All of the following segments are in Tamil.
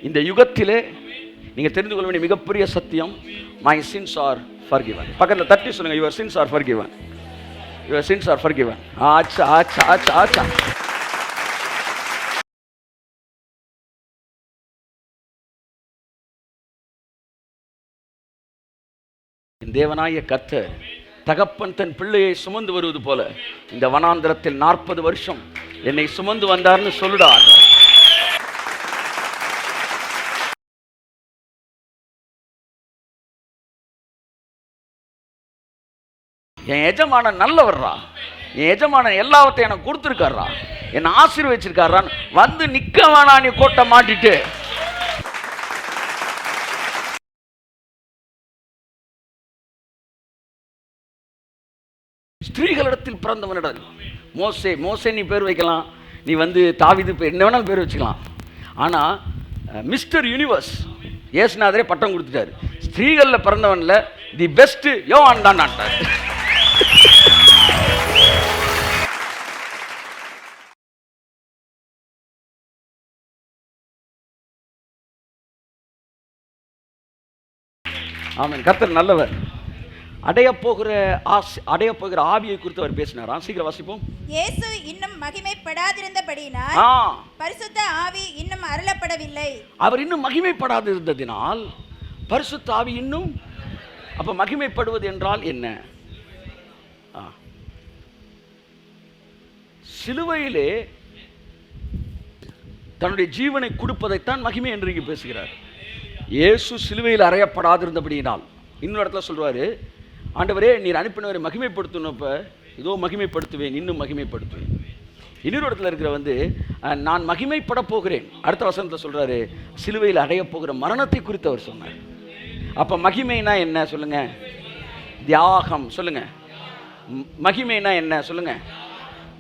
இந்த யுகத்திலே நீங்கள் தெரிந்து கொள்ள வேண்டிய மிகப்பெரிய சத்தியம், மை சின்ஸ் ஆர் ஃபர்கிவன். பக்கத்தில் தட்டி சொல்லுங்க, your sins are forgiven, your sins are forgiven. ஆச்சா ஆச்சா ஆச்சா ஆச்சா. தேவனாய கர்த்தர் தகப்பன் தன் பிள்ளையை சுமந்து வருவது போல இந்த வனாந்திரத்தில் 40 வருஷம் என்னை சுமந்து வந்தார்னு சொல்லுடா. என் எஜமானன் நல்லவர்றா, என் எஜமானன் எல்லாவற்றையும் எனக்கு கொடுத்துருக்காரா, என்னை ஆசீர்வதிச்சிருக்காரான்னு வந்து நிக்க வேணா நீ கோட்டை மாட்டிட்டு. ஸ்திரீகளிடத்தில் பிறந்தவனிடம் மோசே, மோசே நீ பேர் வைக்கலாம், நீ வந்து தாவீது பேர் என்ன வேணாலும் பேர் வச்சுக்கலாம். ஆனால் மிஸ்டர் யூனிவர்ஸ் ஏசுநாதரே பட்டம் கொடுத்துட்டாரு. ஸ்திரீகளில் பிறந்தவன்ல தி பெஸ்ட் யோவான் தான் நாட்டார். ஆமென். கர்த்தர் நல்லவர். அடைய போகிற ஆவியை குறித்து அவர் பேசினாரா? சீக்கிரம் வாசிப்போம். இயேசு இன்னும் மகிமைப்படாதிருந்தபடியினால் பரிசுத்த ஆவி இன்னும் அருளப்படவில்லை. அவர் இன்னும் மகிமைப்படாதிருந்ததினால் பரிசுத்த ஆவி இன்னும். அப்ப மகிமைப்படுவது என்றால் என்ன? சிலுவையிலே தன்னுடைய ஜீவனை கொடுப்பதைத்தான் மகிமை என்று இங்கு பேசுகிறார். இயேசு சிலுவையில் அறையப்படாதிருந்தபடியினால் இன்னொரு இடத்துல சொல்றாரு, ஆண்டவரே நீர் அனுப்பினவரை மகிமைப்படுத்தினப்ப இதோ மகிமைப்படுத்துவேன், இன்னும் மகிமைப்படுத்துவேன். இன்னொரு இடத்துல இருக்கிற நான் மகிமைப்பட போகிறேன். அடுத்த வசனத்தில் சொல்றாரு, சிலுவையில் அடைய போகிற மரணத்தை குறித்து அவர் சொன்னார். அப்ப மகிமைனா என்ன சொல்லுங்க? தியாகம். சொல்லுங்க, மகிமைனா என்ன சொல்லுங்க?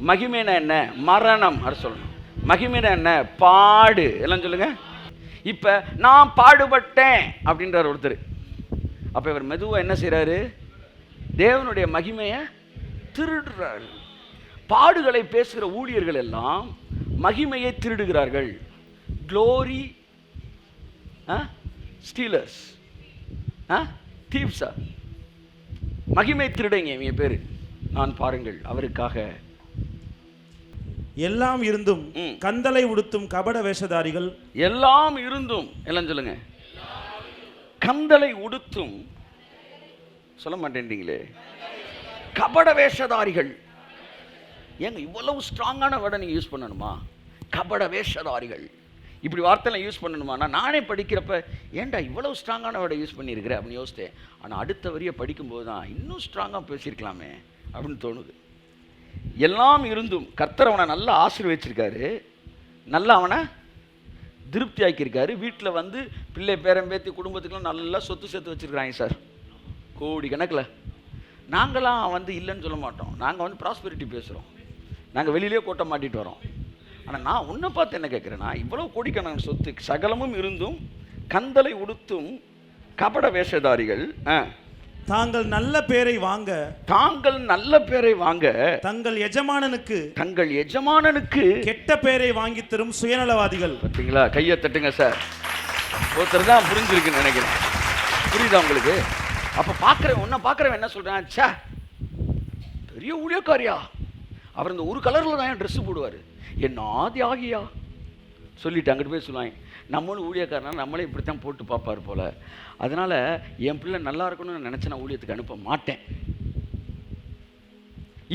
மகிமைனா என்ன? மரணம். அது சொல்லணும். மகிமைனா என்ன? பாடு. எல்லாம் சொல்லுங்க. இப்ப நான் பாடுபட்டேன் அப்படின்றார் ஒருத்தர். அப்ப இவர் மெதுவா என்ன செய்யறாரு? தேவனுடைய மகிமையை திருடுறாரு. பாடுகளை பேசுகிற ஊழியர்கள் எல்லாம் மகிமையை திருடுகிறார்கள். க்ளோரி ஸ்டீலர்ஸ், தீப்ஸா, மகிமை திருடைங்க இவங்க பேரு. நான் பாருங்கள் அவருக்காக எல்லாம் இருந்தும் கந்தலை உடுத்தும் கபட வேஷதாரிகள். எல்லாம் இருந்தும் எல்லாம் சொல்லுங்க. கந்தலை உடுத்தும் சொல்ல மாட்டேன்றீங்களே. கபட வேஷதாரிகள். ஏங்க இவ்வளவு ஸ்ட்ராங்கான வேர்டை நீங்கள் யூஸ் பண்ணணுமா? கபட வேஷதாரிகள் இப்படி வார்த்தைலாம் யூஸ் பண்ணணுமா? நானே படிக்கிறப்ப ஏன்டா இவ்வளவு ஸ்ட்ராங்கான வேர்டை யூஸ் பண்ணியிருக்கிறேன் அப்படின்னு யோசித்தேன். ஆனால் அடுத்த வரியை படிக்கும்போது தான் இன்னும் ஸ்ட்ராங்காக பேசியிருக்கலாமே அப்படின்னு தோணுது. எல்லாம் இருந்தும் கர்த்தர் அவனை நல்லா ஆசீர்வதிச்சிருக்காரு, நல்லா அவனை திருப்தி ஆக்கியிருக்காரு. வீட்டில் பிள்ளை பேரம்பேத்தி குடும்பத்துக்குலாம் நல்லா சொத்து சேர்த்து வச்சுருக்குறாங்க சார், கோடி கணக்கில். நாங்களாம் இல்லைன்னு சொல்ல மாட்டோம். நாங்கள் ப்ராஸ்பெரிட்டி பேசுகிறோம். நாங்கள் வெளியிலே கோட்டை மாட்டிட்டு வரோம். ஆனால் நான் உன்னை பார்த்து என்ன கேட்குறேன்னா, இவ்வளோ கோடிக்கணக்கான சொத்து சகலமும் இருந்தும் கந்தலை உடுத்தும் கபட வேஷதாரிகள் தாங்கள் நல்ல பேரை வாங்க தங்கள் எஜமானனுக்கு கெட்ட பேரை வாங்கி தரும் சுயநலவாதிகள். பார்த்தீங்களா? கையை தட்டுங்க சார். ஒருத்தர் தான் புரிஞ்சிருக்குன்னு நினைக்கிறேன். புரியுதா உங்களுக்கு? அப்போ பார்க்குறவன் என்ன சொல்கிறான்? சே பெரிய ஊழியக்காரியா, அவர் இந்த ஒரு கலரில் தான் என் ட்ரெஸ்ஸு போடுவார், என்ன தியாகியா சொல்லிட்டு அங்கிட்டு போய் சொல்லுவாங்க, நம்மளும் ஊழியக்காரனா நம்மளே இப்படித்தான் போட்டு பார்ப்பார் போல், அதனால் என் பிள்ளை நல்லா இருக்கணும்னு நினச்சி நான் ஊழியத்துக்கு அனுப்ப மாட்டேன்.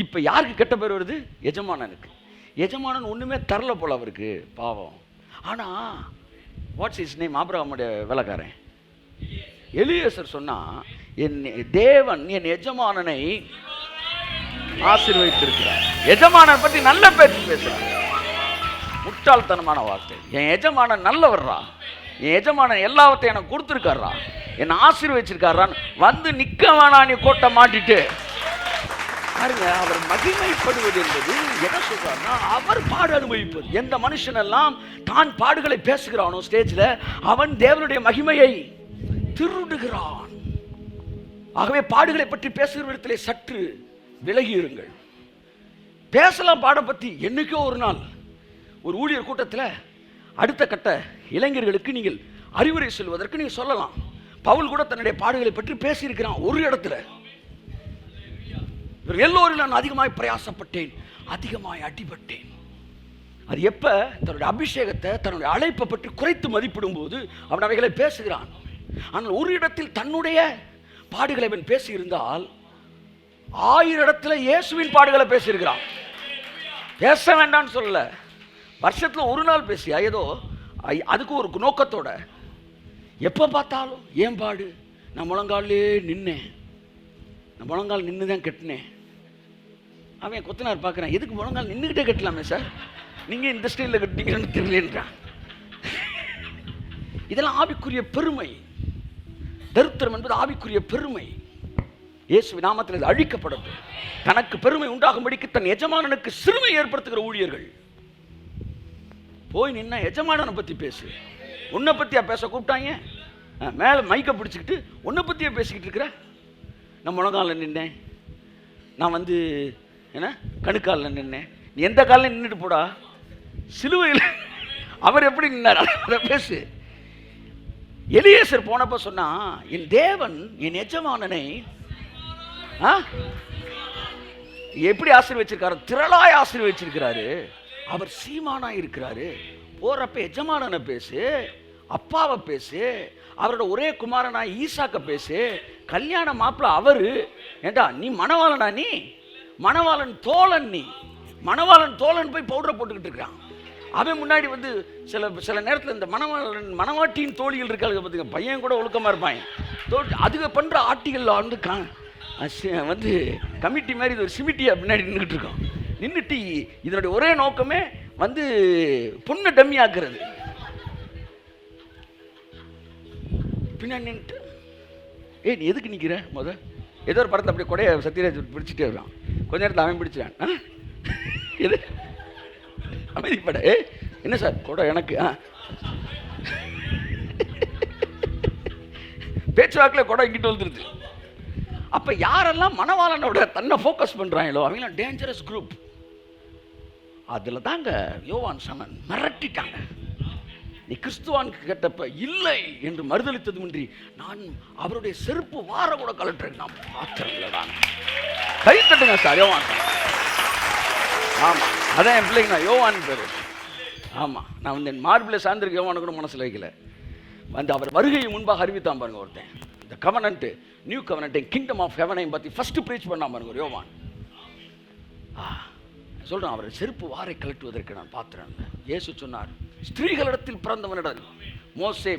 இப்போ யாருக்கு கெட்ட பேர் வருது? எஜமானனுக்கு. எஜமானன் ஒன்றுமே தரல போல் அவருக்கு, பாவம். ஆனால் வாட்ஸ் இஸ் நேம்? ஆபிரகாமுடைய வேலைக்காரன் எலியேசர் சொன்னால், என் தேவன் என் எஜமானனை ஆசீர்வதித்திருக்கிறார். எஜமானனை பற்றி நல்ல பேச்சு பேசுகிறார். முட்டாள்தனமான வார்த்தை. என் எஜமானன் நல்லவர்றா, என் எஜமானன் எல்லாவற்றையும் எனக்கு கொடுத்துருக்காரா, என்னை ஆசீர்வதிச்சிருக்காரான்னு வந்து நிற்க வேணா நீ கோட்டை மாட்டிட்டு. பாருங்க, அவர் மகிமைப்படுவது என்பது என்ன சொல்றாருன்னா, அவர் பாடு அனுபவிப்பது. எந்த மனுஷனெல்லாம் தான் பாடுகளை பேசுகிறானோ ஸ்டேஜில், அவன் தேவனுடைய மகிமையை திருடுகிறான். ஆகவே பாடுகளை பற்றி பேசுகிற இடத்திலே சற்று விலகி இருங்கள். பேசலாம் பாட பற்றி. என்னைக்கோ ஒரு நாள் ஒரு ஊழியர் கூட்டத்தில் அடுத்த கட்ட இளைஞர்களுக்கு நீங்கள் அறிவுரை சொல்வதற்கு நீங்கள் சொல்லலாம். பவுல் கூட தன்னுடைய பாடுகளை பற்றி பேசியிருக்கிறான் ஒரு இடத்துல. எல்லோரும் நான் அதிகமாய் பிரயாசப்பட்டேன், அதிகமாய் அடிபட்டேன். அது எப்ப தன்னுடைய அபிஷேகத்தை, தன்னுடைய அழைப்பை பற்றி குறைத்து மதிப்பிடும் போது அவன் அவைகளை பேசுகிறான். ஆனால் ஒரு இடத்தில் தன்னுடைய பாடுகளை அவன் பேசியிருந்தால் 1000 இடத்துல இயேசுவின் பாடுகளை பேசியிருக்கிறான். பேச வேண்டாம்னு சொல்லல, வருஷத்துல ஒரு நாள் பேசியா ஏதோ அதுக்கு ஒரு நோக்கத்தோட. எப்ப பார்த்தாலும் ஏன் பாடு, நான் முழங்காலே நின்னேன், நான் முழங்கால் நின்று தான் கட்டினேன். அவன் கொத்தனார் பார்க்குறேன், எதுக்கு முழங்கால் நின்றுக்கிட்டே கட்டலாமே சார், நீங்கள் இந்த ஸ்டைலில் கட்டினீங்கன்னு தெரியலன்றான். இதெல்லாம் ஆவிக்குரிய பெருமை. தரித்திரம் என்பது ஆவிக்குரிய பெருமை. இயேசு நாமத்தில் இது அழிக்கப்படட்டும். தனக்கு பெருமை உண்டாகும்படிக்கு தன் எஜமானனுக்கு சிறுமை ஏற்படுத்துகிற ஊழியர்கள். போய் நின்னா எஜமானனை பற்றி பேசு, உன்னை பற்றியா பேச கூப்பிட்டாங்க? மேலே மைக்கை பிடிச்சிக்கிட்டு உன்னை பற்றியா பேசிக்கிட்டு இருக்கிற? நான் முழங்காலில் நின்னேன், நான் என்ன கணுக்காலில் நின்னேன். நீ எந்த காலில் நின்றுட்டு போடா, சிலுவையில் அவர் எப்படி நின்னார் அதை பேசு. எலியேசர் போனப்ப சொன்னா, என் தேவன் என் எஜமானனை எப்படி ஆசீர்வச்சிருக்காரு, திரளாய் ஆசீர்வச்சிருக்கிறாரு. அவர் சீமானா இருக்கிறாரு. போறப்ப எஜமானனை பேசு, அப்பாவை பேசு, அவரோட ஒரே குமாரனா ஈசாக்க பேசு. கல்யாண மாப்பிள்ள அவரு. ஏண்டா நீ மணவாளனா? நீ மணவாளன் தோழன். நீ மணவாளன் தோழன் போய் பவுடரை போட்டுக்கிட்டு இருக்கிறான். அவன் முன்னாடி சில நேரத்தில் இந்த மணவாட்டியின் தோழிகள் இருக்காங்க பார்த்துங்க, பையன் கூட ஒழுக்கமாக இருப்பாங்க. அதுக்கு பண்ணுற ஆட்டிகள் கமிட்டி மாதிரி இது ஒரு சிமிட்டியாக பின்னாடி நின்றுட்டு இருக்கோம். நின்றுட்டு இதனுடைய ஒரே நோக்கமே பொண்ணை டம்மி ஆக்குறது. பின்னாடி நின்றுட்டு நீ எதுக்கு நிற்கிற? ஏதோ ஒரு படத்தை அப்படியே கொடைய சத்யராஜ் பிடிச்சிட்டே இருக்கான். கொஞ்ச நேரத்தில் அவன் பிடிச்சிட்டான். எது அமைதிப்பட, என்ன சார் கொடை எனக்கு? பேச்சுவாக்கில் கொடை இங்கிட்டு வந்துருது. அப்ப யாரெல்லாம் மணவாளனோட தன்னை ஃபோக்கஸ் பண்றாங்களோ அவங்களாம் டேஞ்சரஸ் குரூப். அதுல தாங்க யோவான் சமன் மிரட்டிட்டாங்க. நீ கிறிஸ்துவான் கேட்டப்ப இல்லை என்று மறுதளித்ததுமின்றி நான் அவருடைய செருப்பு வார கூட கலட்டுறேன். நான் பார்த்துறேன். கை தட்டுங்க சார், யோவான். ஆமா, அதான் என் பிள்ளைங்க யோவான் பேரு. ஆமா, நான் என் மார்பிளை சார்ந்திருக்க யோவானு கூட மனசில் வைக்கல. அவர் வருகையை முன்பாக அறிவித்தான் பாருங்க ஒருத்தன். இந்த covenant, new covenant, kingdom of ஹெவனை பற்றி ஃபர்ஸ்ட் ப்ரீச் பண்ணா பாருங்க ஒரு யோவான். சொல்றான், அவரை செருப்பு வாரை கலட்டுவதற்கு நான் பார்த்துறேன். இயேசு சொன்னார், ஸ்திரீகளிடத்தில் பிறந்தவனிடம்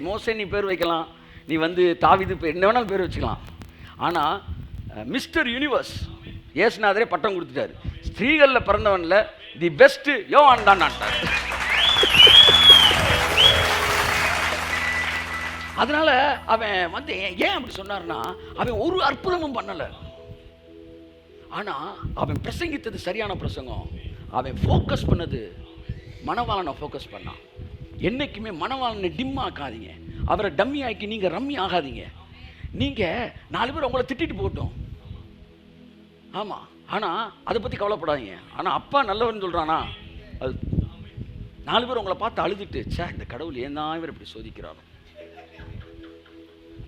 மோசே நீ பேர் வைக்கலாம், நீ தாவீது என்ன வேணாலும் பேர் வச்சுக்கலாம். ஆனால் மிஸ்டர் யூனிவர்ஸ் இயேசுநாதரே பட்டம் கொடுத்துட்டாரு. ஸ்திரீகளில் பிறந்தவன்ல தி பெஸ்ட் யோவான் தான் நாட்டார். அதனால அவன் ஏன் அப்படி சொன்னார்னா, அவன் ஒரு அற்புதமும் பண்ணலை. ஆனா அவன் பிரசங்கித்தது சரியான பிரசங்கம். அவன் ஃபோக்கஸ் பண்ணது மணவாளனை ஃபோக்கஸ் பண்ணான். என்னைக்குமே மணவாளனை டிம் ஆக்காதீங்க, அவரை டம்மி ஆக்கி நீங்க ரம்மி ஆகாதீங்க. நீங்க 4 பேர் உங்களை திட்டிட்டு போட்டோம், ஆமா, ஆனா அதை பத்தி கவலைப்படாதீங்க. ஆனா அப்பா நல்லவன் சொல்றானா, அது 4 பேர் உங்களை பார்த்து அழுதுட்டு, சே இந்த கடவுள் ஏன் தான் இவர் இப்படி சோதிக்கிறாரோ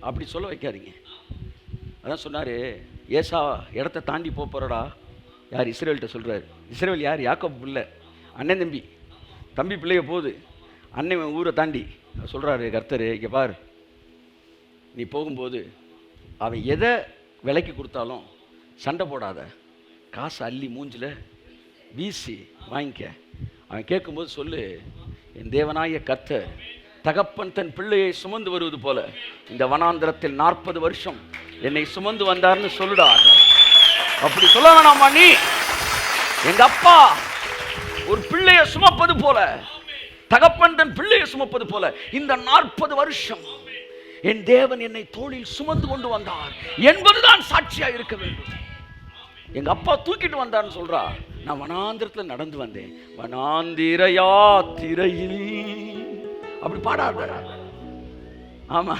அப்படி சொல்ல வைக்காதீங்க. அதான் சொன்னாரு, ஏசா இடத்த தாண்டி போறடா. யார்? இஸ்ரேல்கிட்ட சொல்றாரு. இஸ்ரேல் யார்? யாக்கோபு பிள்ளை, அண்ணன் தம்பி பிள்ளைய போகுது. அண்ணன் ஊரை தாண்டி சொல்றாரு கர்த்தர், இங்கே பார், நீ போகும்போது அவன் எதை விலைக்கு கொடுத்தாலும் சண்டை போடாத, காசை அள்ளி மூஞ்சில் வீசி வாங்கிக்க. அவன் கேட்கும்போது சொல்லு, என் தேவனாய கர்த்தர் தகப்பன் தன் பிள்ளையை சுமந்து வருவது போல இந்த வனாந்திரத்தில் 40 வருஷம் என்னை சுமந்து வந்தார்னு சொல்லுடா. அப்படி சொல்ல வேணாமா நீ? எங்க அப்பா ஒரு பிள்ளையை சுமப்பது போல, தகப்பன் தன் பிள்ளையை சுமப்பது போல இந்த 40 வருஷம் என் தேவன் என்னை தோளில் சுமந்து கொண்டு வந்தார் என்பதுதான் சாட்சியா இருக்க வேண்டும். எங்க அப்பா தூக்கிட்டு வந்தார்னு சொல்றா. நான் வனாந்திரத்தில் நடந்து வந்தேன், வனாந்திர யாத்திரையில். அப்படி பாடாத. ஆமா,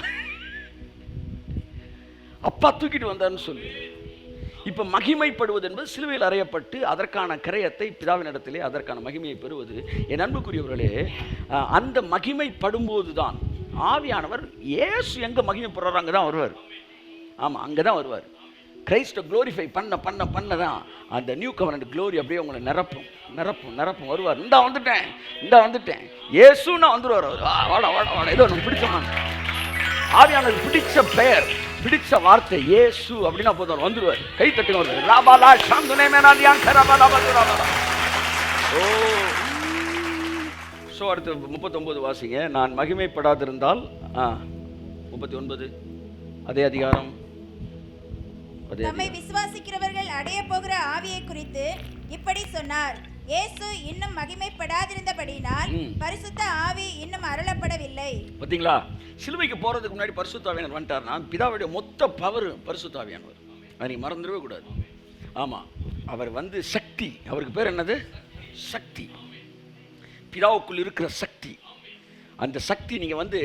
அப்பா தூக்கிட்டு வந்தார்னு சொல்லு. இப்போ மகிமைப்படுவது என்பது சிலுவையில் அறையப்பட்டு அதற்கான கிரயத்தை பிதாவினிடத்திலே அதற்கான மகிமையை பெறுவது. என் அன்புக்குரியவர்களே, அந்த மகிமைப்படும்போது தான் ஆவியானவர் இயேசு எங்கே மகிமைப்படுறார் அங்கே தான் வருவார். ஆமாம், அங்கே தான் வருவார். கிரைஸ்டை க்ளோரிஃபை பண்ண தான் அந்த நியூ கவர்னன்ட் க்ளோரி அப்படியே உங்களை நிரப்பும் வருவார். இந்தா வந்துட்டேன் இயேசுன்னா வந்துடுவார் அவர். வாடா ஏதோ நமக்கு பிடிச்சமான ஆவியானவர் பிடிச்ச பெயர், பிடிச்ச வார்த்தை இயேசு அப்படின்னா போதும் வந்துடுவார். கை தட்டுங்க வருவார். ராபாலா சாந்துனே மேனாதியான் கரபாலா பதுராபாலா. ஓ ஸோ அடுத்து 39 வாசிங்க. நான் மகிமைப்படாதிருந்தால் 39 அதே அதிகாரம். தம்மை விசுவாசிக்கிறவர்கள் அடைய போகிற ஆவியை குறித்து இப்படி சொன்னார். இயேசு இன்னும் மகிமைப்படாதிருந்தபடியினால் பரிசுத்த ஆவி இன்னும் அருளப்படவில்லை. பாத்தீங்களா, சிலுவைக்கு போறதுக்கு முன்னாடி பரிசுத்த ஆவியானவர் வந்துட்டார்னா பிதாவுடைய மொத்த பவர் பரிசுத்த ஆவியானவர். அதை நீங்க மறந்துடவே கூடாது. ஆமா, அவர் வந்து சக்தி. அவருக்கு பேர் என்னது? சக்தி. பிதாவுக்குள் இருக்கிற சக்தி. அந்த சக்தி நீங்க வந்து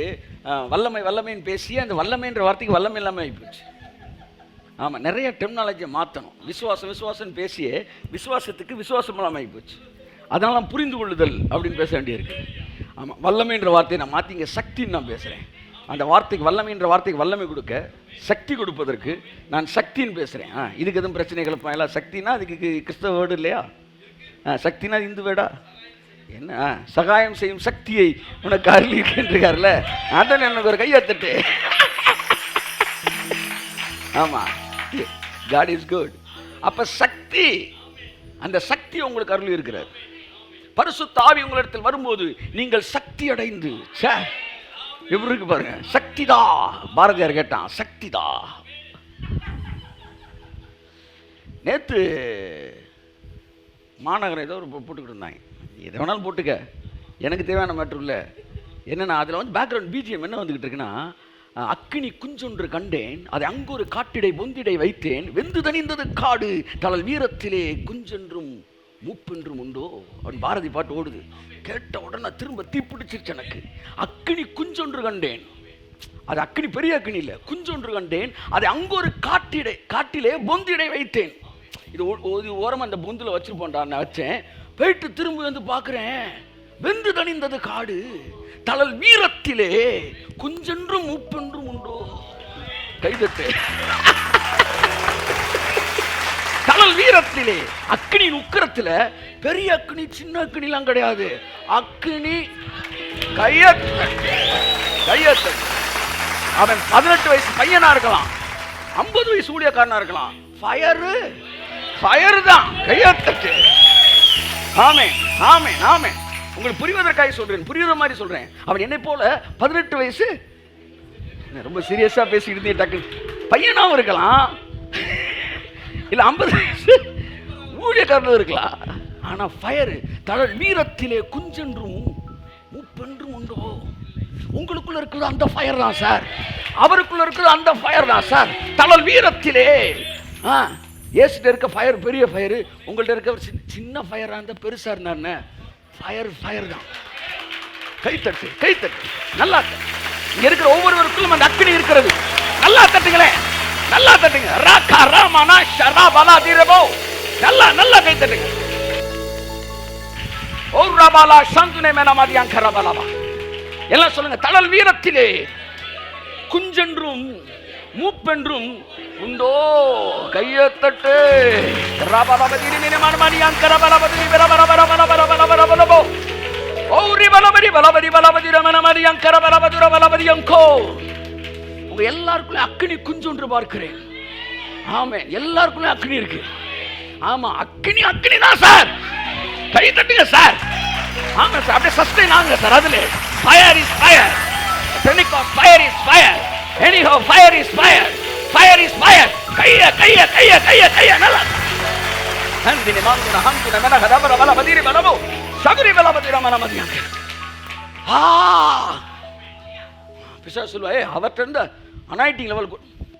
வல்லமைன்னு பேசி அந்த வல்லமைன்ற வார்த்தைக்கு வல்லமை இல்லாமல் ஆகிப்போச்சு. ஆமாம், நிறைய டெக்னாலஜியை மாற்றணும். விசுவாசம் பேசியே விசுவாசத்துக்கு விசுவாசம் இல்லாமல் ஆகிப்போச்சு. அதனால புரிந்து கொள்ளுதல் அப்படின்னு பேச வேண்டியிருக்கு. ஆமாம், வல்லமைன்ற வார்த்தையை நான் மாற்றிங்க சக்தின்னு நான் பேசுகிறேன். அந்த வார்த்தைக்கு வல்லமைன்ற வார்த்தைக்கு வல்லமை கொடுக்க, சக்தி கொடுப்பதற்கு நான் சக்தின்னு பேசுகிறேன். இதுக்கு எதுவும் பிரச்சனைகள் எல்லாம் சக்தினா அதுக்கு கிறிஸ்தவ வேர்டு இல்லையா? சக்தினா இந்து வேர்டா? என்ன சகாயம் செய்யும் சக்தியை உனக்கு அருளிருக்கின்றார்ல, அதான் எனக்கு ஒரு கையத்தட்டு. ஆமாம், God is good. அப்ப சக்தி, அந்த சக்தி உங்களுக்கு அருள் இருக்கிறார். பரிசுத்த ஆவி உங்களிடத்தில் வரும்போது நீங்கள் சக்தி அடைந்து எப்படி இருக்கு பாருங்க. சக்திதா, பாரதியார் கேட்டான், சக்திதா. நேத்து மாநகரம் ஏதோ ஒரு போட்டுக்கிட்டு இருந்தாங்க. எதை வேணாலும் போட்டுக்க, எனக்கு தேவையான மேட்ரு இல்லை. என்னன்னா அதில் வந்து பேக்ரவுண்ட் பிஜிஎம் என்ன வந்துக்கிட்டு இருக்குன்னா, அக்கினி குஞ்சொன்று கண்டேன், அதை அங்கொரு காட்டிடை பொந்திடை வைத்தேன், வெந்து தணிந்தது காடு, தளல் வீரத்திலே குஞ்சென்றும் மூப்பென்றும் உண்டோ அப்படின்னு பாரதி பாட்டு ஓடுது. கேட்ட உடனே திரும்ப தீப்பிடிச்சிருச்சு எனக்கு. அக்கினி குஞ்சொன்று கண்டேன், அது அக்கினி பெரிய அக்கினி இல்லை, குஞ்சொன்று கண்டேன், அதை அங்கொரு காட்டிலே பொந்திடை வைத்தேன். இது ஓரமாக அந்த பொந்தில் வச்சிருப்போண்டா நான் வச்சேன். போயிட்டு திரும்ப வந்து பார்க்குறேன், வெந்து தணிந்தது காடு, தளல் வீரத்திலே குஞ்சென்றும் மூப்பென்றும் உண்டோ. கைதட்டு. தளல் வீரத்திலே, அக்கினியின் உக்கிரத்துல, பெரிய அக்கினி சின்ன அக்கினிலாம் கிடையாது. அக்கினி கையத்து. அவன் 18 வயசு பையனா இருக்கலாம், 50 வயசு ஊழியக்காரனா இருக்கலாம். ஃபயர் தான். கையத்து. ஆமென் ஆமென் ஆமென். உங்களுக்கு புரிவதற்காக சொல்றேன், புரியுற மாதிரி சொல்றேன். அவன் என்னை போல 18 வயசு, ரொம்ப சீரியஸா பேசிக்கிட்டு இருந்தே டக்குன்னு பையனாவும் இருக்கலாம், இல்ல 50 வயசு ஊழியக்காரனும் இருக்கலாம். ஆனா ஃபயர், தளல் வீரத்திலே குஞ்சென்றும் மூப்பென்றும் உண்டோ. உங்களுக்குள்ள இருக்கிறது அந்த ஃபயர் தான் சார், அவருக்குள்ள இருக்கிறது அந்த ஃபயர் தான் சார். தளல் வீரத்திலே ஏசிட்ட இருக்க ஃபயர் பெரிய ஃபயர், உங்கள்ட்ட இருக்க சின்ன ஃபயரா இருந்தா பெருசா இருந்தா ஃபயர் தான். கைத்தட்டு நல்லா. இங்க இருக்கிற ஒவ்வொருவருக்கும் அந்த அக்கினி இருக்கிறது. நல்லா தட்டுங்களேன், நல்லா தட்டுங்க. ராகா ராமானா ஷராபாலா தீரபோ. நல்லா கைத்தட்டுங்க. ஓ ராபாலா சாந்துனே மேனாமாதியான் கரபாலாபா. எல்லாம் சொல்லுங்க. தளல் வீரத்திலே குஞ்சென்றும் மூப்பென்றும் உண்டோ. கையத்தட்டு. ராபாலாபதி மேனாமாதியான் கரபாலாபதி பரபரபரபரபரபரபரபரபரபோ. ஓரி பலபதி பலபதி பலபதி ரமணமதியான் கரபரபதுரபலபதியம் கோ. உங்க எல்லாருக்குள்ள அக்கினி குஞ்சொன்று பார்க்கிறேன். ஆமென். எல்லாருக்குள்ள அக்கினி இருக்கு. ஆமா, அக்கினி தான் சார். கை தட்டுங்க சார். ஆமா சார், அப்படியே சஸ்டெயின் ஆகுங்க சார். அதுல fire is fire. Pentecost fire is fire. Anyhow fire is fire. Fire is fire. கைய நல்லா. ஹந்தினி மாங்குன ஹந்துன மனஹ ரபர பலபதிரி பலபோ. சகுரி பலபதி ரமணமதியான். பிசாசு சொல்லுவாயே, அவர்கிட்ட இருந்த அனாயிட்டிங் லெவல்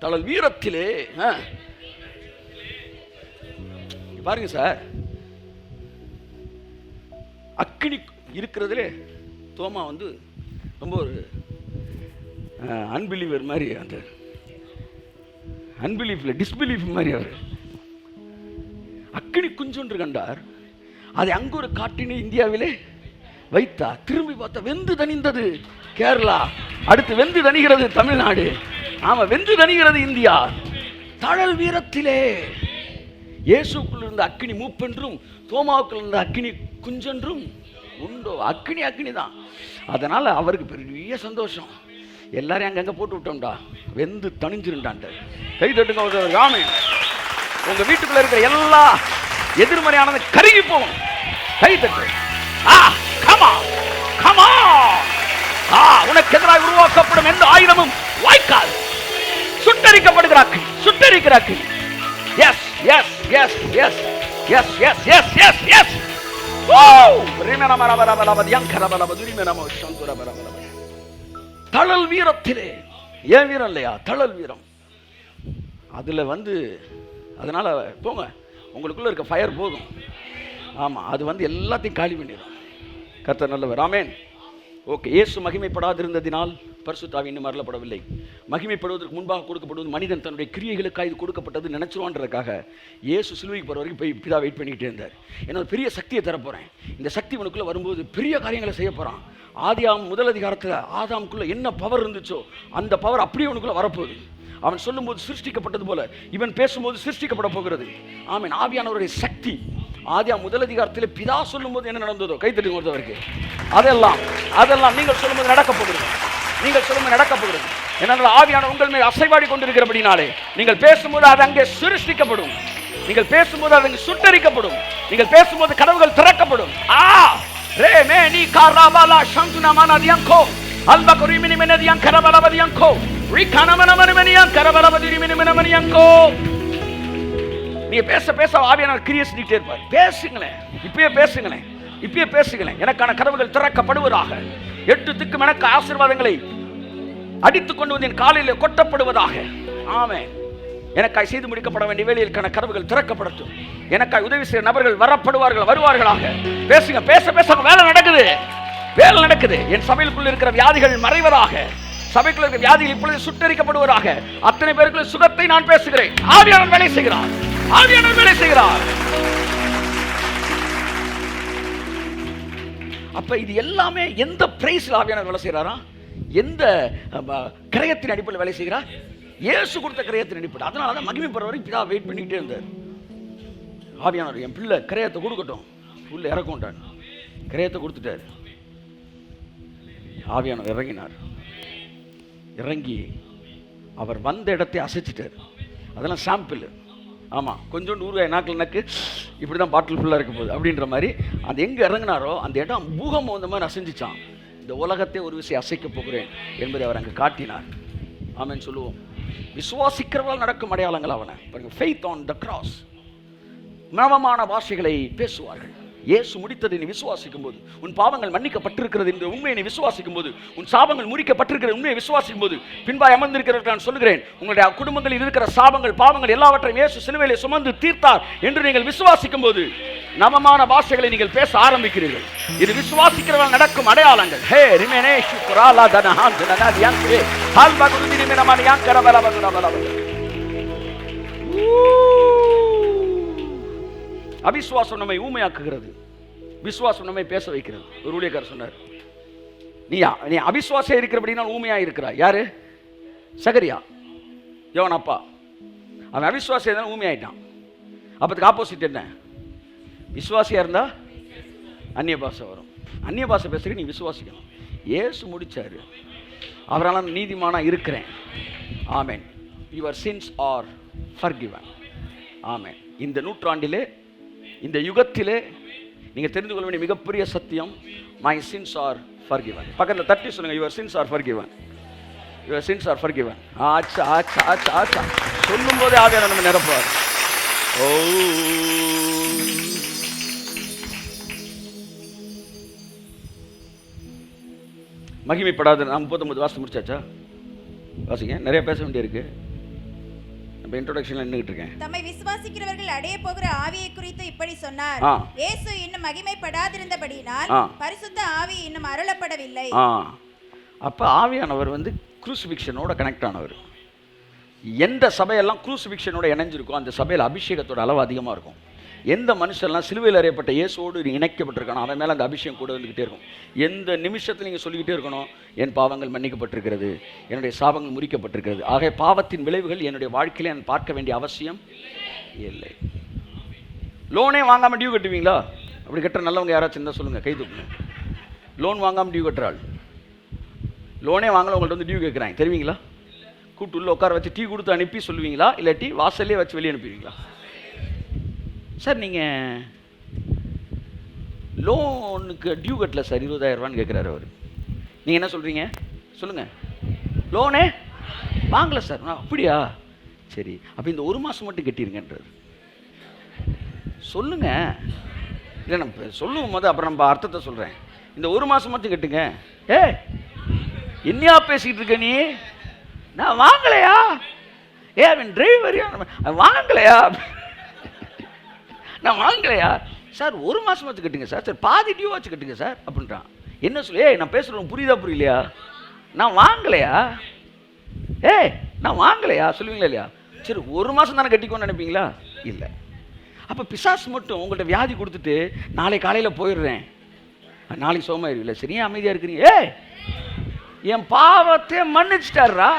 தளல் வீரத்திலே. பாருங்க சார், அக்கினி இருக்கிறதுலே தோமா வந்து ரொம்ப ஒரு அன்பிலீவர் மாதிரி, அந்த அன்பிலீஃப்ல டிஸ்பிலீஃப் மாதிரி அவர். அக்கினி குஞ்சொன்று கண்டார். அதை அங்கு ஒரு காட்டினை இந்தியாவிலே வைத்தார். திரும்பி பார்த்தா வெந்து தணிந்தது கேரளா, அடுத்து வெந்து தணிகிறது தமிழ்நாடு, ஆமா வெந்து தணிகிறது இந்தியா. தழல் வீரத்திலே இயேசுக்குள் இருந்த அக்கினி மூப்பென்றும் தோமாவுக்குள் இருந்த அக்கினி குஞ்சென்றும் உண்டோ. அக்கினி அக்கினி தான். அதனால அவருக்கு பெரிய சந்தோஷம். எல்லாரையும் அங்கங்க போட்டு விட்டோம்டா, வெந்து தணிஞ்சிருண்டான்ட்டு. கை தட்டுங்க ராமே. உங்க வீட்டுக்குள்ள இருக்கிற எல்லா எதிர்மறையானது கருகி போகும். கை தட்டு. உனக்கு எதிராக உருவாக்கப்படும் எந்த ஆயுதமும் வாய்க்காது. சுட்டரிக்கப்படுகிறார்கள், சுட்டரிக்கிறார்கள். Yes yes yes yes yes yes yes yes yes. தழல் வீரத்திலே, ஏன் வீரம் இல்லையா, தழல் வீரம். அதுல அதனால போங்க, உங்களுக்குள்ள இருக்க ஃபயர் போதும். ஆமா, அது எல்லாத்தையும் காலி பண்ணிடும். கர்த்தர் நல்லவர். ஆமென். ஓகே. இயேசு மகிமைப்படாதிருந்ததினால் பரிசுத்த ஆவி இன்னும் அருளப்படவில்லை. மகிமைப்படுவதற்கு முன்பாக கொடுக்கப்படுவது மனிதன் தன்னுடைய கிரியைகளுக்காக இது கொடுக்கப்பட்டது நினைச்சிருவான்றதுக்காக இயேசு சிலுவைக்கு போகிற வரைக்கும் போய் பிதா வெயிட் பண்ணிக்கிட்டே இருந்தார். ஏன்னா பெரிய சக்தியை தரப்போகிறேன், இந்த சக்தி உனக்குள்ளே வரும்போது பெரிய காரியங்களை செய்ய போகிறான். ஆதியாம் முதல் அதிகாரத்தில் ஆதாமுக்குள்ளே என்ன பவர் இருந்துச்சோ அந்த பவர் அப்படியே உனக்குள்ளே வரப்போகுது. அவன் சொல்லும்போது சிருஷ்டிக்கப்பட்டது போல இவன் பேசும்போது சிருஷ்டிக்கப்பட போகிறது. ஆமென். ஆவியானவருடைய சக்தி ஆதியாம் முதல் அதிகாரத்தில் பிதா சொல்லும்போது என்ன நடந்ததோ, கைத்தட்டி கொடுத்தவருக்கு அதெல்லாம் நீங்கள் சொல்லும்போது நடக்க போகிறது. நீங்கள் சொல்லும்போது நடக்க போகிறது. ஏனென்றால் ஆவியானவர் உங்கள் மேல் அசைவாடி கொண்டிருக்கிறபடினாலே நீங்கள் பேசும்போது அது அங்கே சிருஷ்டிக்கப்படும். நீங்கள் பேசும்போது அது அங்கே சுட்டரிக்கப்படும். நீங்கள் பேசும்போது கதவுகள் திறக்கப்படும். ரே மே நீ காராபாலா சந்துனா மானதியங்கோ அல்பா குரிமினி மெனதியங் கரபலபதியங்கோ ரிகனமனமனமனியங் கரபலபதிரிமினமனமனியங்கோ. நீ பேச பேச ஆவியானவர் கிரியை செஞ்சுட்டே இருப்பார். பேசுங்களேன், இப்பயே பேசுங்களேன், இப்பயே பேசுங்களேன். எனக்கான கதவுகள் திறக்கப்படுவதாக. 8 திக்கும் எனக்கு ஆசீர்வாதங்களை அடித்துக் கொண்டு வந்து என் காலையில் கொட்டப்படுவதாக. ஆமென். எனக்காய் செய்து முடிக்கப்பட வேண்டிய வேலைகளுக்கான கதவுகள் திறக்கப்படட்டும். எனக்காய் உதவி செய்ய நபர்கள் வருவார்களாக. பேசுங்க, பேச பேச வேலை நடக்குது, வேலை நடக்குது. என் சபைக்குள்ள இருக்கிற வியாதிகள் மறைவதாக. சபைக்குள்ள இருக்கிற வியாதிகள் இப்பொழுது சுட்டரிக்கப்படுவதாக. அத்தனை பேருக்குள்ள சுகத்தை நான் பேசுகிறேன். ஆவியானவர் வேலை செய்கிறார், ஆவியானவர் வேலை செய்கிறார். அப்ப இது எல்லாமே எந்த பிரைஸ்ல ஆவியானவர் வேலை செய்கிறாரா? எந்த கிரயத்தின் அடிப்படையில் வேலை செய்கிறார்? இயேசு கொடுத்த கிரயத்தின் அடிப்படை. அதனால தான் மகிமைப்படுற வரைக்கும் பிதா வெயிட் பண்ணிக்கிட்டே இருந்தார். ஆவியானவர் என் பிள்ளை கிரயத்தை கொடுக்கட்டும், உள்ள இறக்கொண்டான். கிரயத்தை கொடுத்துட்டார். ஆவியானவர் இறங்கினார். இறங்கி அவர் வந்த இடத்தை அசைச்சிட்டார். அதெல்லாம் சாம்பிள். ஆமாம், கொஞ்சோண்டு ஊறுகாய் நாக்கில் நக்கு இப்படி தான் பாட்டில் ஃபுல்லாக இருக்க போகுது அப்படின்ற மாதிரி. அந்த எங்கே இறங்கினாரோ அந்த இடம் பூகம்பம் வந்த மாதிரி அசைஞ்சிச்சான். இந்த உலகத்தை ஒரு விஷயம் அசைக்க போகிறேன் என்பதை அவர் அங்கே காட்டினார். ஆமென் சொல்லுவோம். விசுவாசிக்கிறவர்கள் நடக்கும் அடையாளங்கள் அவனை பாருங்க. Faith on the cross. நவமான பாஷைகளை பேசுவார்கள். இயேசு முடித்ததை நீ விசுவாசிக்கும் போது, உன் பாவங்கள் மன்னிக்கப்பட்டிருக்கிறது என்ற உண்மையை நீ விசுவாசிக்கும் போது, உன் சாபங்கள் முறிக்கப்பட்டிருக்கிற உண்மையை விசுவாசிக்கும் போது, பின்பாய் அமர்ந்திருக்கிறவர்கள் நான் சொல்லுகிறேன், உங்களுடைய குடும்பங்களில் இருக்கிற சாபங்கள் பாவங்கள் எல்லாவற்றையும் இயேசு சிலுவையிலே சுமந்து தீர்த்தார் என்று நீங்கள் விசுவாசிக்கும் போது நவமான பாஷைகளை நீங்கள் பேச ஆரம்பிக்கிறீர்கள். இது விசுவாசிக்கிறவர்கள் நடக்கும் அடையாளங்கள். ஹே ரிமேனே சுக்ராலா தனஹான் தனநாதியான் ஹே ஹால்பா குருதி ரிமேனமானியான் கரபலபதுரபலபது. அவிசுவாசம் நம்மை ஊமையாக்குகிறது, விசுவாசம் நம்மை பேச வைக்கிறது. ஒரு ஊழியக்காரர் சொன்னார், நீ அவிசுவாசம் இருக்கிறபடினா ஊமையா இருக்கிறாய். யாரு? சகரியா, யோவான் அப்பா. அவன் அவிசுவாசம் இருந்தாலும் ஊமையாயிட்டான். அப்பதுக்கு ஆப்போசிட் என்ன? விசுவாசியா இருந்தா அந்நிய பாஷை வரும். அந்நிய பாஷை பேசுறதுக்கு நீ விசுவாசிக்கணும். இயேசு முடிச்சாரு. அவரால் நீதிமானா இருக்கிறேன். ஆமென். Your sins are forgiven. ஆமென். இந்த நூற்றாண்டிலே, இந்த யுகத்திலே நீங்கள் தெரிந்து கொள்ள வேண்டிய மிகப்பெரிய சத்தியம், மை சின்ஸ் ஆர் ஃபர்கிவன். பக்கத்தில் தட்டி சொல்லுங்க, your sins are forgiven. Your sins are forgiven. ஆச்சா ஆச்சா ஆச்சா ஆச்சா சொல்லும் போதே ஆவியானவர் நம்ம நிரப்புவார். ஓ மகிமைப்படாத. நான் 39 வாசம் முடிச்சாச்சா? வாசிங்க, நிறைய பேச வேண்டியிருக்கு. நம்ம இன்ட்ரோடக்ஷன்ல நின்னுட்டு இருக்கேன். தம்மை விசுவாசிக்கிறவர்கள் அடைய போகிற ஆவியை குறித்து இப்படி சொன்னார். இயேசு இன்னும் மகிமைப்படாதிருந்தபடியினால் பரிசுத்த ஆவி இன்னும் அருளப்படவில்லை. அப்ப ஆவியானவர் க்ரூசிஃபிக்ஷனோட கனெக்ட் ஆனவர். எந்த சபையெல்லாம் க்ரூசிஃபிக்ஷனோட இணைஞ்சிருக்கோ அந்த சபையில் அபிஷேகத்தோட அளவு அதிகமாக இருக்கும். எந்த மனுஷன்லாம் சிலுவையில் அறையப்பட்ட இயேசுவோடு இணைக்கப்பட்டிருக்கணும், அவன் மேலே அந்த அபிஷேகம் கூட வந்துக்கிட்டே இருக்கும். எந்த நிமிஷத்தில் நீங்கள் சொல்லிக்கிட்டே இருக்கணும், என் பாவங்கள் மன்னிக்கப்பட்டிருக்கிறது, என்னுடைய சாபங்கள் முறிக்கப்பட்டிருக்கிறது. ஆக பாவத்தின் விளைவுகள் என்னுடைய வாழ்க்கையில நான் பார்க்க வேண்டிய அவசியம் இல்லை. லோனே வாங்காமல் டியூ கட்டுவீங்களா? அப்படி கட்டுற நல்லவங்க யாராச்சும் இருந்தால் சொல்லுங்கள், கை தூக்குங்க. லோன் வாங்காமல் டியூ கட்டுறாள், லோனே வாங்கல உங்கள்கிட்ட வந்து டியூ கேட்குறாங்க, தெரியுங்களா? கூப்பிட்டு உள்ள உட்கார வச்சு டீ கொடுத்து அனுப்பி சொல்லுவீங்களா, இல்லாட்டி வாசல்லே வச்சு வெளியே அனுப்புவீங்களா? சார் நீங்கள் லோனுக்கு டியூ கட்டல சார், 20,000 ரூபான்னு கேட்குறாரு அவர். நீங்கள் என்ன சொல்கிறீங்க சொல்லுங்கள்? லோனே வாங்கலை சார். அப்படியா, சரி, அப்போ இந்த 1 மாதம் மட்டும் கட்டிருங்கன்றார். சொல்லுங்க, இல்லை நம்ம சொல்லுவோம் போது அப்புறம் நம்ம அர்த்தத்தை சொல்கிறேன். இந்த 1 மாதம் மட்டும் கட்டுங்க. என்னையா பேசிக்கிட்டு இருக்க நீ? நான் வாங்கலையா? அவன் டிரைவரியா? வாங்கலையா? நான் வாங்கலையா சார்? 1 மாதம் வச்சு கட்டுங்க சார். சார் பாதி டியூ வச்சு கட்டுங்க சார் அப்படின்றான். என்ன சொல்லி நான் பேசுகிறேன் புரியுதா புரியலையா? நான் வாங்கலையா? நான் வாங்கலையா சொல்லுவீங்களா இல்லையா? சரி 1 மாதம் தானே கட்டிக்கோன்னு நினைப்பீங்களா? இல்லை. அப்போ பிசாசு மட்டும் உங்கள்கிட்ட வியாதி கொடுத்துட்டு நாளை காலையில் போயிடுறேன், நாளைக்கு சோமாயிருவில்ல, சரியா அமைதியாக இருக்கிறீங்க. என் பாவத்தை மன்னிச்சிட்டாரா,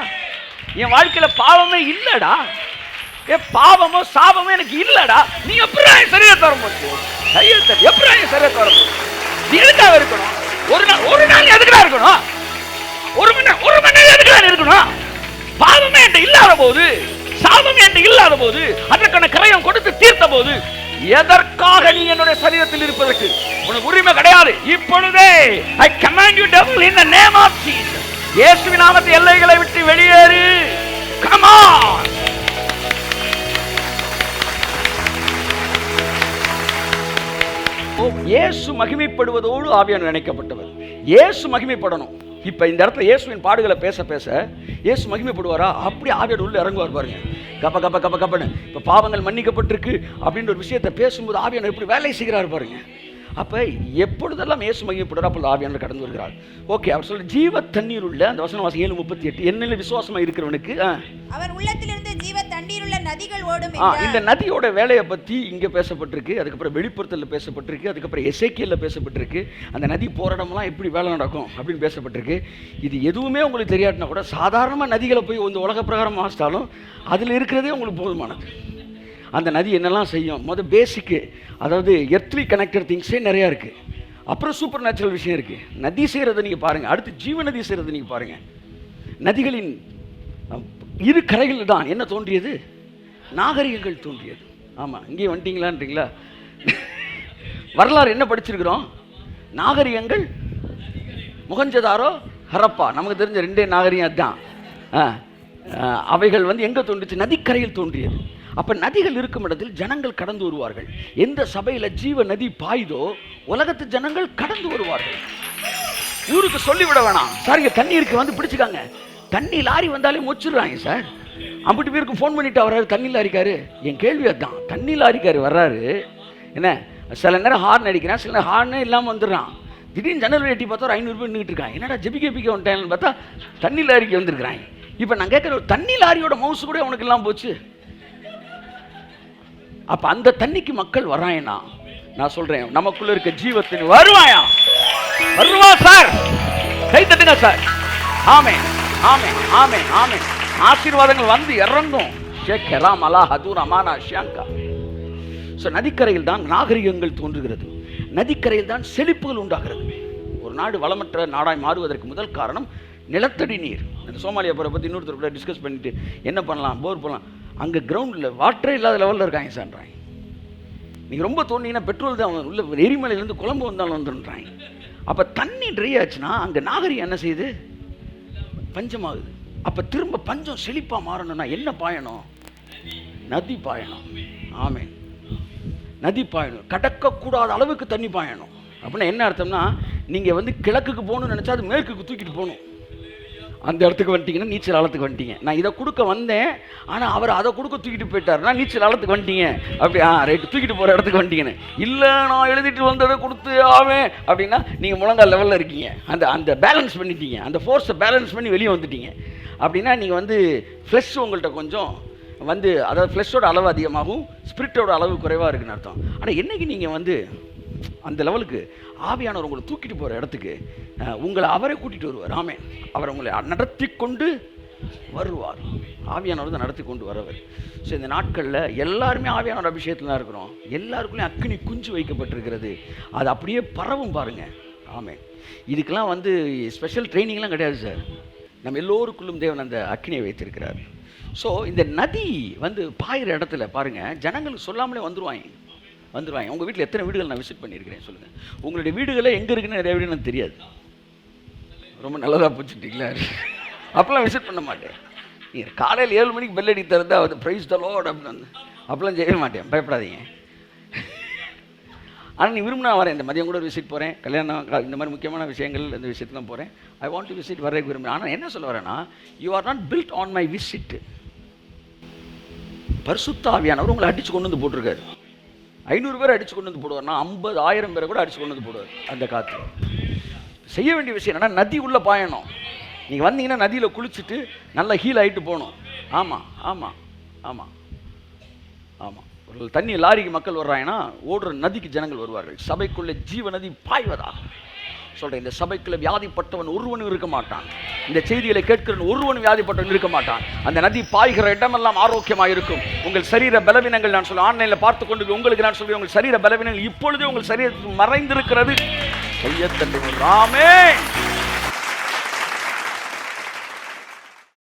என் வாழ்க்கையில் பாவமே இல்லைடா, பாவமோ சாபமோ எனக்கு இல்லடா, நீ எப்படி சரீரத்தை வரப்போச்சு? எப்படி சரீரத்தை வரப்போச்சு? நீ எதுக்காக இருக்கணும்? ஒரு நாள் எதுக்குடா இருக்கணும்? ஒரு மணி நேரம் எதுக்குடா இருக்கணும்? பாவமே என்கிட்ட இல்லாத போது, சாபமே என்கிட்ட இல்லாத போது, அதற்கான கிரயம் கொடுத்து தீர்த்த போது எதற்காக நீ என்னுடைய சரீரத்தில் இருப்பதற்கு உனக்கு உரிமை கிடையாது. இப்பொழுதே I command you devil in the name of Jesus, இயேசுவின் நாமத்தில் எல்லைகளை விட்டு வெளியேறு. Come on. இயேசு மகிமைப்படுவதோடு ஆவியானவர் இணைக்கப்பட்டவர். இயேசு மகிமைப்படணும். இப்ப இந்த இடத்துல இயேசுவின் பாடுகளை பேச பேச இயேசு மகிமைப்படுவாரா? அப்படி ஆவியானவர் உள்ள இறங்குவார் பாருங்க. கப்ப கப்ப கப்ப கப்பன்னு இப்ப பாவங்கள் மன்னிக்கப்பட்டிருக்கு அப்படின்ற ஒரு விஷயத்தை பேசும்போது ஆவியானவர் எப்படி வேலை செய்கிறார் பாருங்க. அப்போ எப்பொழுதெல்லாம் இயேசு மகிமைப்படுறார் அப்பொழுது ஆவியானவர் கடந்து வருகிறார். ஓகே, அவர் சொல்ற ஜீவ தண்ணீர் உள்ள அந்த வசனம் வாசி 7:38, என்னில் விசுவாசமா இருக்கிறவனுக்கு அவர் உள்ளத்திலிருந்து ஜீவ தண்ணீர் உள்ள நதிகள் ஓடும். இந்த நதியோட வேலையை பற்றி இங்கே பேசப்பட்டிருக்கு, அதுக்கப்புறம் வெளிப்புறத்தில் பேசப்பட்டிருக்கு, அதுக்கப்புறம் எசேக்கியேல்ல பேசப்பட்டிருக்கு. அந்த நதி போகிற இடம்லாம் எப்படி வேலை நடக்கும் அப்படின்னு பேசப்பட்டிருக்கு. இது எதுவுமே உங்களுக்கு தெரியாட்டினா கூட சாதாரணமாக நதிகளை போய் இந்த உலக பிரகாரம் வாசித்தாலும் அதில் இருக்கிறதே உங்களுக்கு போதுமானது. அந்த நதி என்னெல்லாம் செய்யும்? பேசிக்கு, அதாவது எர்த்லி கனெக்டட் திங்ஸே நிறையா இருக்குது. அப்புறம் சூப்பர் நேச்சுரல் விஷயம் இருக்குது. நதி செய்கிறத நீங்கள் பாருங்கள், அடுத்து ஜீவ நதி செய்கிறத நீங்கள் பாருங்கள். நதிகளின் இரு கரைகள் தான் என்ன தோன்றியது? நாகரிகங்கள் தோன்றியது. ஆமாம், இங்கேயே வந்துட்டீங்களான்றீங்களா? வரலாறு என்ன படிச்சிருக்கிறோம்? நாகரிகங்கள் முகஞ்சதாரோ ஹரப்பா, நமக்கு தெரிஞ்ச 2 நாகரிகம் தான். அவைகள் எங்கே தோன்றுச்சு? நதிக்கரையில் தோன்றியது. அப்போ நதிகள் இருக்கும் இடத்தில் ஜனங்கள் கடந்து வருவார்கள். எந்த சபையில் ஜீவ நதி பாய்தோ உலகத்து ஜனங்கள் கடந்து வருவார்கள். ஊருக்கு சொல்லிவிட வேணாம், சார் இங்கே தண்ணி இருக்கு பிடிச்சிக்காங்க. தண்ணி லாரி வந்தாலே மொச்சிடுறாங்க சார். 50 பேருக்கு ஃபோன் பண்ணிட்டு வர்றாரு, தண்ணி லாரிக்காரு. என் கேள்வி அதுதான், தண்ணி லாரிக்காரு வர்றாரு, என்ன சில நேரம் ஹார்ன் அடிக்கிறான், சில நேரம் ஹார்னே இல்லாமல் வந்துடுறான். திடீர்னு ஜன்னல் எட்டி பார்த்தா ஒரு 500 பேர் நின்றுட்டு இருக்காங்க. என்னடா ஜெபிக்க வந்துட்டேன்னு பார்த்தா தண்ணி லாரிக்கு வந்துருக்கிறாங்க. இப்போ நான் கேட்குற தண்ணி லாரியோட மவுசு கூட உனக்கு எல்லாம் போச்சு. அப்ப அந்த தண்ணிக்கு மக்கள் வராயனா? நான் சொல்றேன், நமக்குள்ள இருக்க ஜீவத்தின் வருவாயா? வருவா சார், கை தட்டுங்க சார். ஆமென் ஆமென் ஆமென் ஆமென். ஆசீர்வாதங்கள் வந்து இறங்கும். ஷேக்கலாம் அலா ஹதூர் அமானா ஷியாங்கா. ஸோ நதிக்கரையில் தான் நாகரிகங்கள் தோன்றுகிறது, நதிக்கரையில் தான் செழிப்புகள் உண்டாகிறது. ஒரு நாடு வளமற்ற நாடாய் மாறுவதற்கு முதல் காரணம் நிலத்தடி நீர். இந்த சோமாலியா போரை பற்றி இன்னொருத்தர் கூட டிஸ்கஸ் பண்ணிட்டு என்ன பண்ணலாம், போர் பண்ணலாம். அங்கே கிரவுண்டில் வாட்டரே இல்லாத லெவலில் இருக்காங்க சார்ன்றாங்க. நீங்கள் ரொம்ப தோண்டிங்கன்னா பெட்ரோல் தான் உள்ள எரிமலையிலேருந்து குழம்பு வந்தாலும் வந்துன்றாங்க. அப்போ தண்ணி ட்ரை ஆச்சுன்னா அங்கே நாகரிகம் என்ன செய்யுது? பஞ்சமாகுது. அப்போ திரும்ப பஞ்சம் செழிப்பாக மாறணும்னா என்ன பாயணும்? நதி பாயணும். ஆமென், நதி பாயணும். கடக்கக்கூடாத அளவுக்கு தண்ணி பாயணும். அப்படின்னா என்ன அர்த்தம்னா, நீங்கள் கிழக்குக்கு போகணும்னு நினச்சா அது மேற்குக்கு தூக்கிட்டு போகணும். அந்த இடத்துக்கு வந்துட்டீங்கன்னா நீச்சல் ஆழத்துக்கு வந்துட்டீங்க. நான் இதை கொடுக்க வந்தேன், ஆனால் அவர் அதை கொடுக்க தூக்கிட்டு போயிட்டாருன்னா நீச்சல் ஆழத்துக்கு வந்துட்டீங்க. அப்படி ரைட்டு, தூக்கிட்டு போகிற இடத்துக்கு வந்துட்டீங்கன்னு. இல்லை நான் எழுதிட்டு வந்ததை கொடுத்து ஆவேன் அப்படின்னா நீங்கள் முழங்கால் லெவலில் இருக்கீங்க. அந்த அந்த பேலன்ஸ் பண்ணிட்டீங்க, அந்த ஃபோர்ஸை பேலன்ஸ் பண்ணி வெளியே வந்துட்டீங்க. அப்படின்னா நீங்கள் ஃப்ளஷ் உங்கள்கிட்ட கொஞ்சம் வந்து அதாவது ஃப்ளஷோட அளவு அதிகமாகவும் ஸ்பிரிட்டோட அளவு குறைவாக இருக்குன்னு அர்த்தம். ஆனால் என்னைக்கு நீங்கள் வந்து அந்த லெவலுக்கு ஆவியானவர் உங்களை தூக்கிட்டு போகிற இடத்துக்கு உங்களை அவரை கூட்டிகிட்டு வருவார். ஆமென். அவர் உங்களை நடத்தி கொண்டு வருவார். ஆவியானவர் தான் நடத்தி கொண்டு வரவர். ஸோ இந்த நாட்களில் எல்லாருமே ஆவியானவர் அபிஷேகத்தில் தான் இருக்கிறோம். எல்லாருக்குள்ளேயும் அக்கினி குஞ்சு வைக்கப்பட்டிருக்கிறது. அது அப்படியே பரவும் பாருங்கள். ஆமென். இதுக்கெல்லாம் வந்து ஸ்பெஷல் ட்ரைனிங்லாம் கிடையாது சார். நம்ம எல்லோருக்குள்ளும் தேவன் அந்த அக்கினியை வைத்திருக்கிறார். ஸோ இந்த நதி வந்து பாயிற இடத்துல பாருங்கள், ஜனங்களுக்கு சொல்லாமலே வந்துடுவாங்க. உங்கள் வீட்டில் எத்தனை வீடுகள் நான் விசிட் பண்ணியிருக்கிறேன் சொல்லுங்கள். உங்களுடைய வீடுகளே எங்கே இருக்குன்னு நிறைய வீடு எனக்கு தெரியாது. ரொம்ப நல்லதாக போச்சுட்டிங்களா? அப்போல்லாம் விசிட் பண்ண மாட்டேன். நீங்கள் காலையில் 7 மணிக்கு பெல் அடி திறந்தா அது ப்ரைஸ் த லார்ட் அப்படின்னு அப்போல்லாம் செய்ய மாட்டேன். பயப்படாதீங்க. ஆனால் நீ விரும்பினா வரேன். இந்த மதியம் கூட விசிட் போகிறேன், கல்யாணம் இந்த மாதிரி முக்கியமான விஷயங்கள் இந்த விஷயத்துலாம் போகிறேன். ஐ வாண்ட் டு விசிட் வரக்கு விரும்புகிறேன். ஆனால் என்ன சொல்ல வரேன்னா, you are not built on my visit. பரிசுத்த ஆவியானவர் உங்களை அடித்து கொண்டு வந்து போட்டிருக்காரு. 500 பேர் அடித்து கொண்டு வந்து போடுவார்னா 50,000 பேரை கூட அடித்து கொண்டு வந்து போடுவார் அந்த காற்று. செய்ய வேண்டிய விஷயம் என்னன்னா, நதி உள்ளே பாயணும். நீங்கள் வந்தீங்கன்னா நதியில் குளிச்சுட்டு நல்லா ஹீல் ஆகிட்டு போகணும். ஆமாம் ஆமாம் ஆமாம் ஆமாம். ஒரு தண்ணி லாரிக்கு மக்கள் வர்றாங்கன்னா ஓடுற நதிக்கு ஜனங்கள் வருவார்கள். சபைக்குள்ளே ஜீவ நதி பாய்வதா சொல்கிறேன். இந்த சபைக்குள்ளே வியாதிப்பட்டவன் ஒருவனும் இருக்க மாட்டான். இந்த செய்திகளை கேட்கிறவன் ஒருவனும் வியாதிப்பட்டவன் இருக்க மாட்டான். அந்த நதி பாய்கிற இடமெல்லாம் ஆரோக்கியமாக இருக்கும். உங்கள் சரீர பலவீனங்கள், நான் சொல்ல ஆன்லைனில் பார்த்து கொண்டு உங்களுக்கு நான் சொல்கிறேன், உங்கள் சரீர பலவீனங்கள் இப்பொழுதே உங்கள் சரீரத்துக்கு மறைந்திருக்கிறது. கையத்தட்டு ராமே.